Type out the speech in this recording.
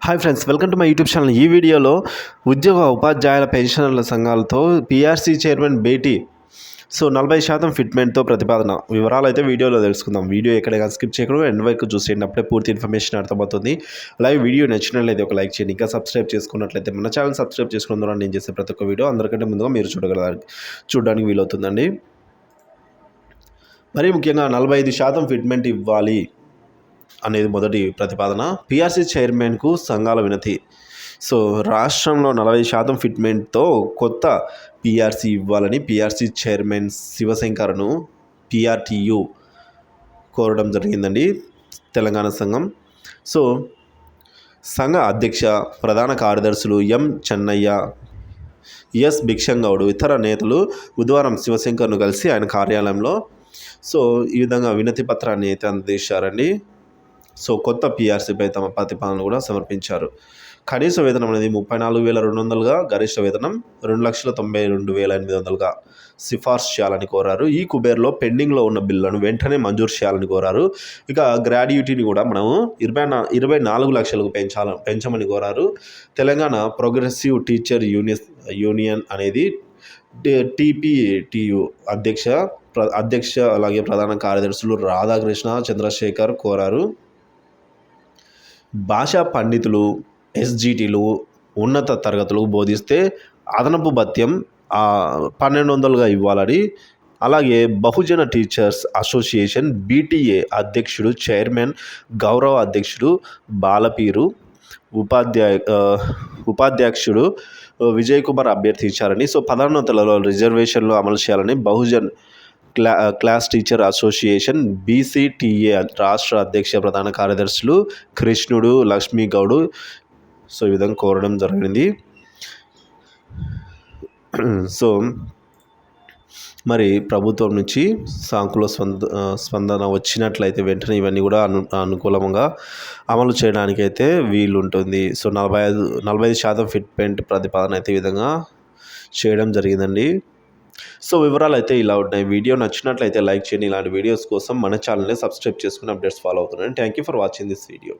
Hi friends, welcome to my YouTube channel. ఈ వీడియోలో ఉద్యోగ ఉపాధ్యాయుల పెన్షనర్ల సంఘాలతో పీఆర్సీ చైర్మన్ భేటీ. 40% ఫిట్మెంట్తో ప్రతిపాదన. వివరాలు అయితే వీడియోలో తెలుసుకుందాం. వీడియో ఎక్కడ స్కిప్ చేయకుండా ఎండ్ వరకు చూసేయండి, అప్పుడే పూర్తి ఇన్ఫర్మేషన్ అర్థమవుతుంది. అలాగే వీడియో నచ్చినట్లయితే ఒక లైక్ చేయండి. ఇంకా సబ్స్క్రైబ్ చేసుకున్నట్లయితే మన ఛానల్ సబ్స్క్రైబ్ చేసుకోవడం ద్వారా నేను చేసే ప్రతి ఒక్క వీడియో అందరికంటే ముందుగా మీరు చూడడానికి వీలవుతుందండి. మరీ ముఖ్యంగా 45% ఫిట్మెంట్ ఇవ్వాలి అనేది మొదటి ప్రతిపాదన. పీఆర్సీ చైర్మన్కు సంఘాల వినతి. రాష్ట్రంలో 40% ఫిట్మెంట్తో కొత్త పీఆర్సీ ఇవ్వాలని పీఆర్సీ చైర్మన్ శివశంకర్ను పీఆర్టీయూ కోరడం జరిగిందండి, తెలంగాణ సంఘం. సంఘ అధ్యక్ష, ప్రధాన కార్యదర్శులు ఎం చెన్నయ్య, ఎస్ భిక్షంగౌడ్, ఇతర నేతలు బుధవారం శివశంకర్ను కలిసి ఆయన కార్యాలయంలో ఈ విధంగా వినతి పత్రాన్ని అయితే అందజేశారండి. కొత్త పీఆర్సీపై తమ ప్రతిపాదనలు కూడా సమర్పించారు. కనీస వేతనం అనేది 34,200గా, గరిష్ట వేతనం 2,92,800గా సిఫార్సు చేయాలని కోరారు. ఈ కుబేర్లో పెండింగ్లో ఉన్న బిల్లులను వెంటనే మంజూరు చేయాలని కోరారు. ఇక గ్రాడ్యుయేటీని కూడా మనము 24 లక్షలకు పెంచమని కోరారు. తెలంగాణ ప్రోగ్రెసివ్ టీచర్ యూనియన్ అనేది టీపీటీయూ అధ్యక్ష అలాగే ప్రధాన కార్యదర్శులు రాధాకృష్ణ, చంద్రశేఖర్ కోరారు. భాషా పండితులు, ఎస్జిటీలు ఉన్నత తరగతులకు బోధిస్తే అదనపు భత్యం 1,200గా ఇవ్వాలని, అలాగే బహుజన టీచర్స్ అసోసియేషన్ బీటీఏ అధ్యక్షుడు, చైర్మన్, గౌరవ అధ్యక్షుడు బాలపీరు, ఉపాధ్యక్షుడు విజయ్ కుమార్ అభ్యర్థించారని, పదోన్నతులలో రిజర్వేషన్లు అమలు చేయాలని బహుజన్ క్లాస్ టీచర్ అసోసియేషన్ బీసీటీఏ రాష్ట్ర అధ్యక్ష, ప్రధాన కార్యదర్శులు కృష్ణుడు, లక్ష్మీగౌడ్ ఈ విధంగా కోరడం జరిగింది. మరి ప్రభుత్వం నుంచి సానుకూల స్పందన వచ్చినట్లయితే వెంటనే ఇవన్నీ కూడా అనుకూలంగా అమలు చేయడానికైతే వీలుంటుంది. 45% ఫిట్మెంట్ ప్రతిపాదన అయితే ఈ విధంగా చేయడం జరిగిందండి. వివరాలు అయితే ఇలా ఉన్నాయి. వీడియో నచ్చినట్లయితే లైక్ చేయండి. ఇలాంటి వీడియోస్ కోసం మన ఛానల్ని సబ్స్క్రైబ్ చేసుకుని అప్డేట్స్ ఫాలో అవుతున్నాను. Thank you for watching this video.